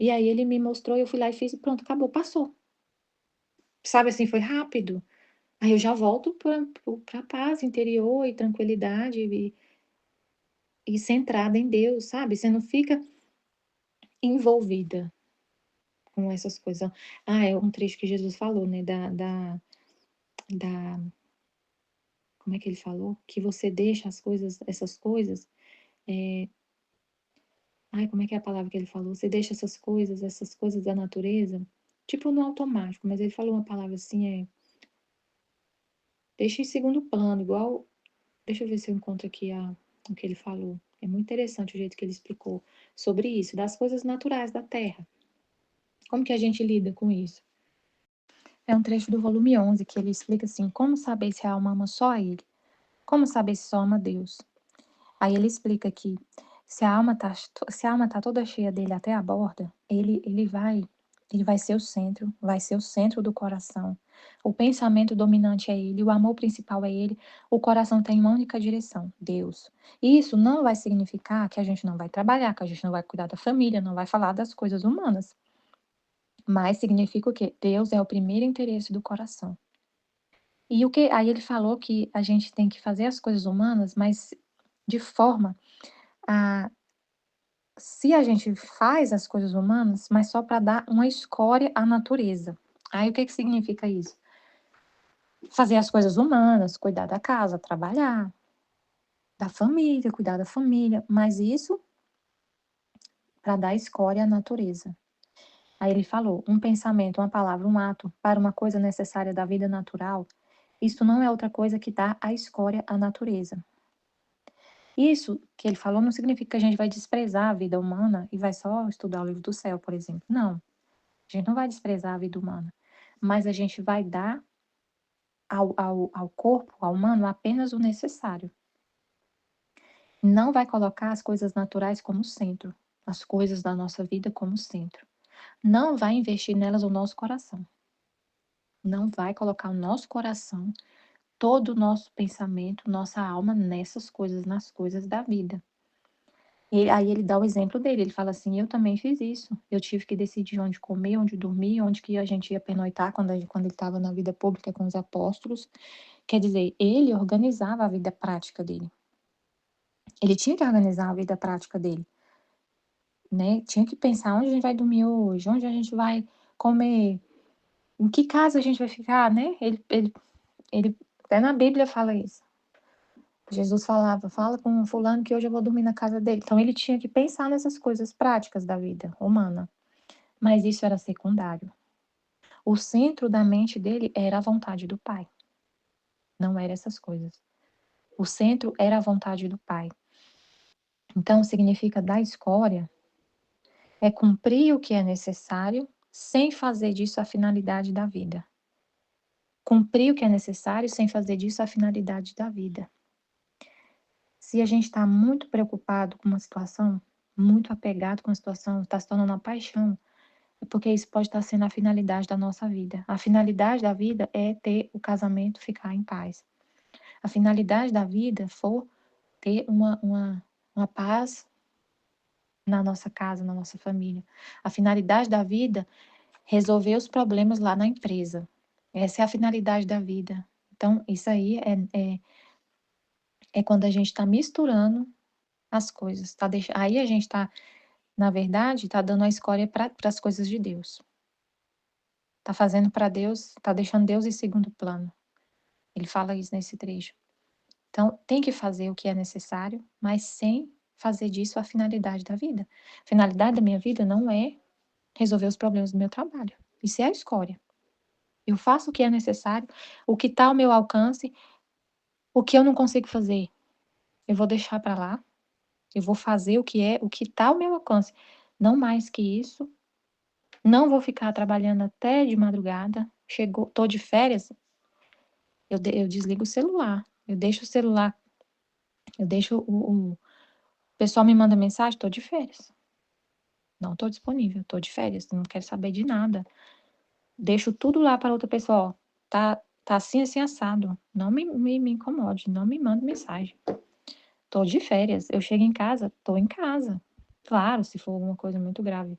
E aí ele me mostrou, eu fui lá e fiz e pronto, acabou, passou. Sabe assim, foi rápido. Aí eu já volto para paz interior e tranquilidade e centrada em Deus, sabe? Você não fica envolvida com essas coisas. Ah, é um trecho que Jesus falou, né? Da como é que ele falou? Que você deixa essas coisas. É, ai, como é que é a palavra que ele falou? Você deixa essas coisas da natureza, tipo no automático, mas ele falou uma palavra assim, deixa em segundo plano, igual. Deixa eu ver se eu encontro aqui o que ele falou. É muito interessante o jeito que ele explicou sobre isso, das coisas naturais da Terra. Como que a gente lida com isso? É um trecho do volume 11 que ele explica assim: como saber se a alma ama só a ele? Como saber se só ama Deus? Aí ele explica que se a alma tá toda cheia dele até a borda, ele vai ser o centro, vai ser o centro do coração. O pensamento dominante é ele, o amor principal é ele, o coração tem uma única direção, Deus. E isso não vai significar que a gente não vai trabalhar, que a gente não vai cuidar da família, não vai falar das coisas humanas. Mas significa o quê? Deus é o primeiro interesse do coração. E o que aí ele falou que a gente tem que fazer as coisas humanas, mas de forma a se a gente faz as coisas humanas, mas só para dar uma escória à natureza. Aí o que que significa isso? Fazer as coisas humanas, cuidar da casa, trabalhar, da família, cuidar da família, mas isso para dar escória à natureza. Aí ele falou: um pensamento, uma palavra, um ato para uma coisa necessária da vida natural, isso não é outra coisa que dá a escória à natureza. Isso que ele falou não significa que a gente vai desprezar a vida humana e vai só estudar o livro do céu, por exemplo. Não. A gente não vai desprezar a vida humana, mas a gente vai dar ao corpo, ao humano, apenas o necessário. Não vai colocar as coisas naturais como centro, as coisas da nossa vida como centro. Não vai investir nelas o nosso coração. Não vai colocar o nosso coração, todo o nosso pensamento, nossa alma nessas coisas, nas coisas da vida. Aí ele dá o exemplo dele, ele fala assim: eu também fiz isso. Eu tive que decidir onde comer, onde dormir, onde que a gente ia pernoitar quando ele estava na vida pública com os apóstolos. Quer dizer, ele organizava a vida prática dele. Ele tinha que organizar a vida prática dele, né? Tinha que pensar onde a gente vai dormir hoje, onde a gente vai comer, em que casa a gente vai ficar, né? Ele até na Bíblia fala isso. Jesus falava, fala com fulano que hoje eu vou dormir na casa dele. Então ele tinha que pensar nessas coisas práticas da vida humana. Mas isso era secundário. O centro da mente dele era a vontade do Pai. Não era essas coisas. O centro era a vontade do Pai. Então significa dar escória é cumprir o que é necessário sem fazer disso a finalidade da vida. Cumprir o que é necessário sem fazer disso a finalidade da vida. Se a gente está muito preocupado com uma situação, muito apegado com a situação, está se tornando uma paixão, é porque isso pode estar sendo a finalidade da nossa vida. A finalidade da vida é ter o casamento ficar em paz. A finalidade da vida for ter uma paz na nossa casa, na nossa família. A finalidade da vida resolver os problemas lá na empresa. Essa é a finalidade da vida. Então, isso aí é quando a gente está misturando as coisas. Aí a gente está, na verdade, está dando a escória para as coisas de Deus. Está fazendo para Deus, está deixando Deus em segundo plano. Ele fala isso nesse trecho. Então, tem que fazer o que é necessário, mas sem fazer disso a finalidade da vida. A finalidade da minha vida não é resolver os problemas do meu trabalho. Isso é a escória. Eu faço o que é necessário, o que está ao meu alcance, o que eu não consigo fazer, eu vou deixar para lá. Eu vou fazer o que está ao meu alcance. Não mais que isso. Não vou ficar trabalhando até de madrugada. Chegou, tô de férias, eu desligo o celular. Eu deixo o celular, eu deixo o pessoal me manda mensagem, tô de férias. Não tô disponível, tô de férias, não quero saber de nada. Deixo tudo lá para outra pessoa, ó, tá assim, assim, assado. Não me incomode, não me manda mensagem. Tô de férias. Eu chego em casa, tô em casa. Claro, se for alguma coisa muito grave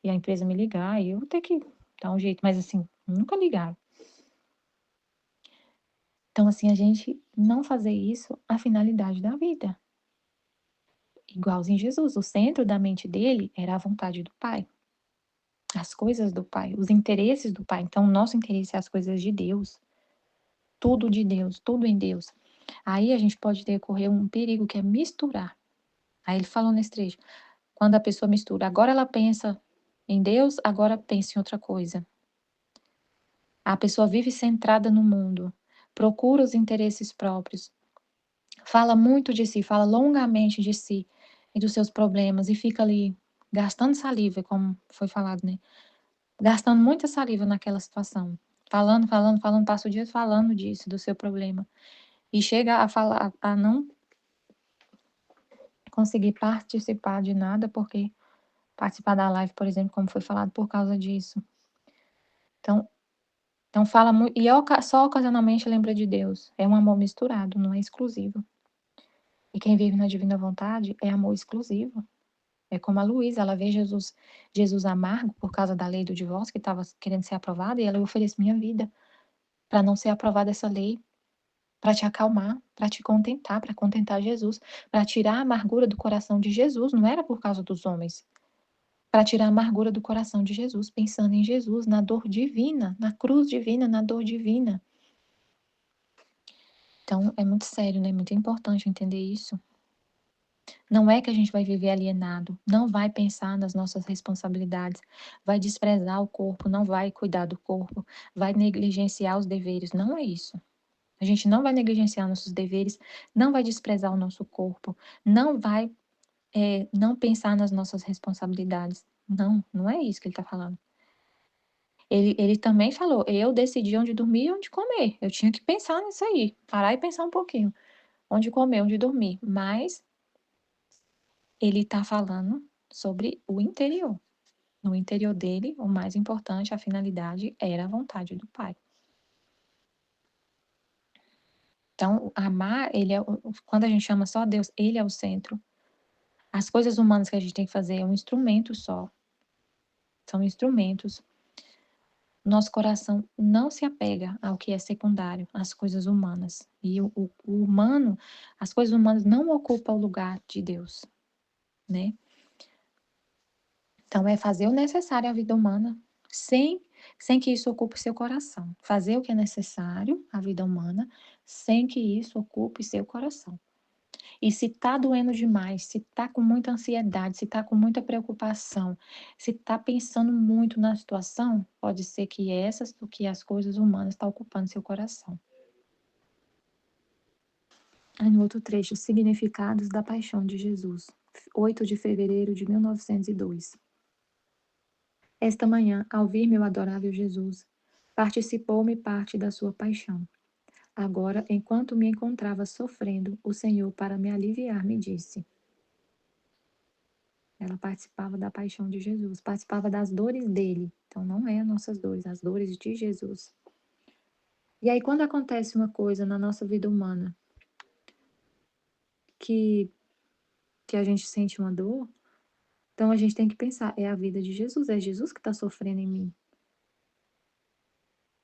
e a empresa me ligar, eu vou ter que dar um jeito, mas assim, nunca ligaram. Então, assim, a gente não fazer isso a finalidade da vida. Igualzinho Jesus, o centro da mente dele era a vontade do Pai, as coisas do Pai, os interesses do Pai. Então, o nosso interesse é as coisas de Deus, tudo em Deus. Aí a gente pode decorrer um perigo que é misturar. Aí ele falou nesse trecho, quando a pessoa mistura, agora ela pensa em Deus, agora pensa em outra coisa. A pessoa vive centrada no mundo, procura os interesses próprios, fala muito de si, fala longamente de si e dos seus problemas e fica ali gastando saliva, como foi falado, né? Gastando muita saliva naquela situação. Falando, falando, falando, passa o dia falando disso, do seu problema. E chega a falar, a não conseguir participar de nada, porque participar da live, por exemplo, como foi falado, por causa disso. Então, fala muito, e só ocasionalmente lembra de Deus. É um amor misturado, não é exclusivo. E quem vive na divina vontade é amor exclusivo. É como a Luísa, ela vê Jesus amargo por causa da lei do divórcio, que estava querendo ser aprovada, e ela oferece minha vida para não ser aprovada essa lei, para te acalmar, para te contentar, para contentar Jesus, para tirar a amargura do coração de Jesus, não era por causa dos homens, para tirar a amargura do coração de Jesus, pensando em Jesus, na dor divina, na cruz divina, na dor divina. Então, é muito sério, né? Muito importante entender isso. Não é que a gente vai viver alienado, não vai pensar nas nossas responsabilidades, vai desprezar o corpo, não vai cuidar do corpo, vai negligenciar os deveres. Não é isso. A gente não vai negligenciar nossos deveres, não vai desprezar o nosso corpo, não vai não pensar nas nossas responsabilidades. Não, não é isso que ele está falando. Ele também falou, eu decidi onde dormir e onde comer. Eu tinha que pensar nisso aí, parar e pensar um pouquinho. Onde comer, onde dormir. Mas ele está falando sobre o interior. No interior dele, o mais importante, a finalidade, era a vontade do Pai. Então, amar, quando a gente chama só Deus, ele é o centro. As coisas humanas que a gente tem que fazer é um instrumento só. São instrumentos. Nosso coração não se apega ao que é secundário, às coisas humanas. E o humano, as coisas humanas não ocupam o lugar de Deus, né? Então, é fazer o necessário à vida humana, sem que isso ocupe seu coração. Fazer o que é necessário à vida humana, sem que isso ocupe seu coração. E se tá doendo demais, se tá com muita ansiedade, se tá com muita preocupação, se tá pensando muito na situação, pode ser que que as coisas humanas estão ocupando seu coração. Aí no outro trecho, significados da paixão de Jesus, 8 de fevereiro de 1902. Esta manhã, ao vir meu adorável Jesus, participou-me parte da sua paixão. Agora, enquanto me encontrava sofrendo, o Senhor, para me aliviar, me disse. Ela participava da paixão de Jesus, participava das dores dele. Então, não é as nossas dores, as dores de Jesus. E aí, quando acontece uma coisa na nossa vida humana que, que a gente sente uma dor, então a gente tem que pensar, é a vida de Jesus, é Jesus que está sofrendo em mim.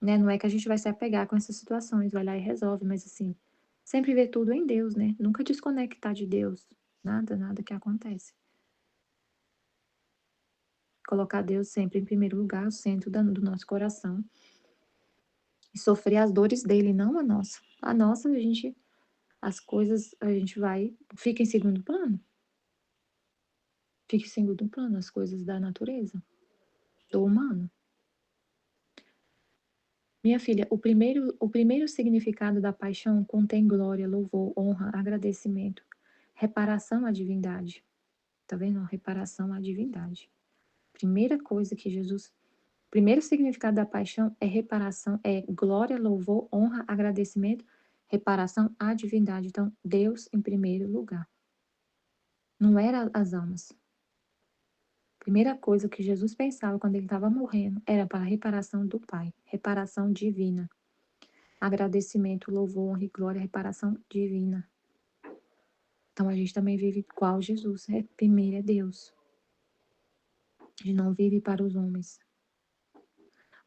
Né? Não é que a gente vai se apegar com essas situações, vai lá e resolve, mas assim, sempre ver tudo em Deus, né? Nunca desconectar de Deus, nada que acontece. Colocar Deus sempre em primeiro lugar, o centro do nosso coração. E sofrer as dores dele, não a nossa. A nossa, as coisas, a gente vai, fica em segundo plano. Fica em segundo plano as coisas da natureza, do humano. Minha filha, o primeiro significado da paixão contém glória, louvor, honra, agradecimento, reparação à divindade. Tá vendo? Reparação à divindade. Primeira coisa que Jesus. Primeiro significado da paixão é reparação, é glória, louvor, honra, agradecimento, reparação à divindade. Então, Deus em primeiro lugar. Não era as almas. Primeira coisa que Jesus pensava quando ele estava morrendo era para a reparação do Pai, reparação divina. Agradecimento, louvor, honra e glória, reparação divina. Então a gente também vive igual Jesus, primeiro é Deus. A gente não vive para os homens.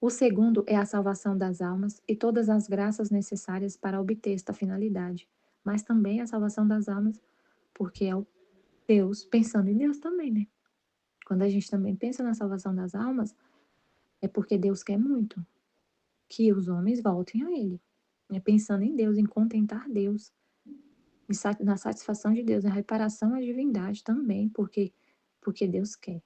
O segundo é a salvação das almas e todas as graças necessárias para obter esta finalidade, mas também a salvação das almas, porque é o Deus pensando em Deus também, né? Quando a gente também pensa na salvação das almas, é porque Deus quer muito que os homens voltem a Ele, né? Pensando em Deus, em contentar Deus, na satisfação de Deus, na reparação à divindade também, porque Deus quer.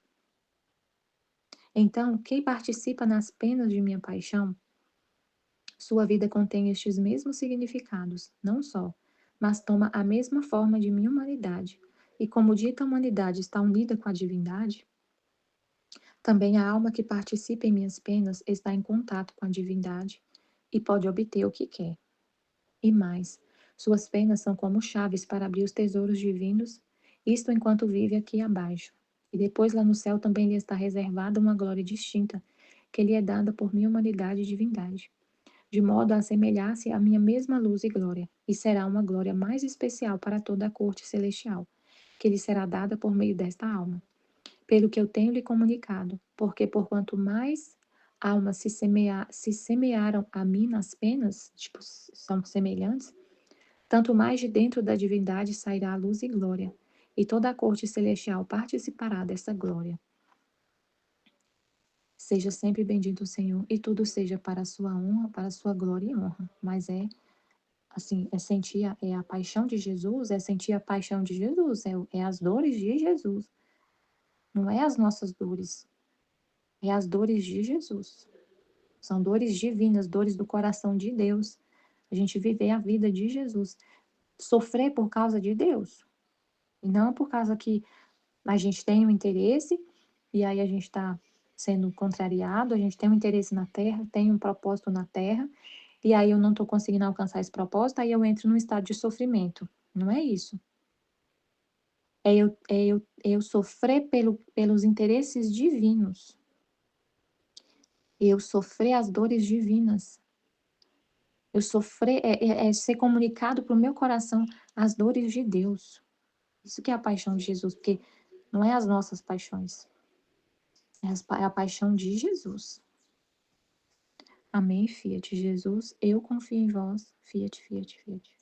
Então, quem participa nas penas de minha paixão, sua vida contém estes mesmos significados, não só, mas toma a mesma forma de minha humanidade. E como dita humanidade está unida com a divindade, também a alma que participa em minhas penas está em contato com a divindade e pode obter o que quer. E mais, suas penas são como chaves para abrir os tesouros divinos, isto enquanto vive aqui abaixo. E depois lá no céu também lhe está reservada uma glória distinta, que lhe é dada por minha humanidade e divindade, de modo a assemelhar-se à minha mesma luz e glória, e será uma glória mais especial para toda a corte celestial, que lhe será dada por meio desta alma. Pelo que eu tenho lhe comunicado, porque por quanto mais almas se semearam a mim nas penas, tipo, são semelhantes, tanto mais de dentro da divindade sairá a luz e glória, e toda a corte celestial participará dessa glória. Seja sempre bendito o Senhor, e tudo seja para a sua honra, para a sua glória e honra. Mas assim, sentir a paixão de Jesus, é sentir a paixão de Jesus, é as dores de Jesus. Não é as nossas dores, é as dores de Jesus. São dores divinas, dores do coração de Deus. A gente viver a vida de Jesus. Sofrer por causa de Deus. E não por causa que a gente tem um interesse e aí a gente está sendo contrariado, a gente tem um interesse na terra, tem um propósito na terra, e aí eu não estou conseguindo alcançar esse propósito, aí eu entro num estado de sofrimento. Não é isso. É eu sofrer pelos interesses divinos. Eu sofrer as dores divinas. Eu sofrer, é ser comunicado para o meu coração as dores de Deus. Isso que é a paixão de Jesus, porque não é as nossas paixões, é a paixão de Jesus. Amém, Fiat. Jesus, eu confio em vós. Fiat, Fiat, Fiat.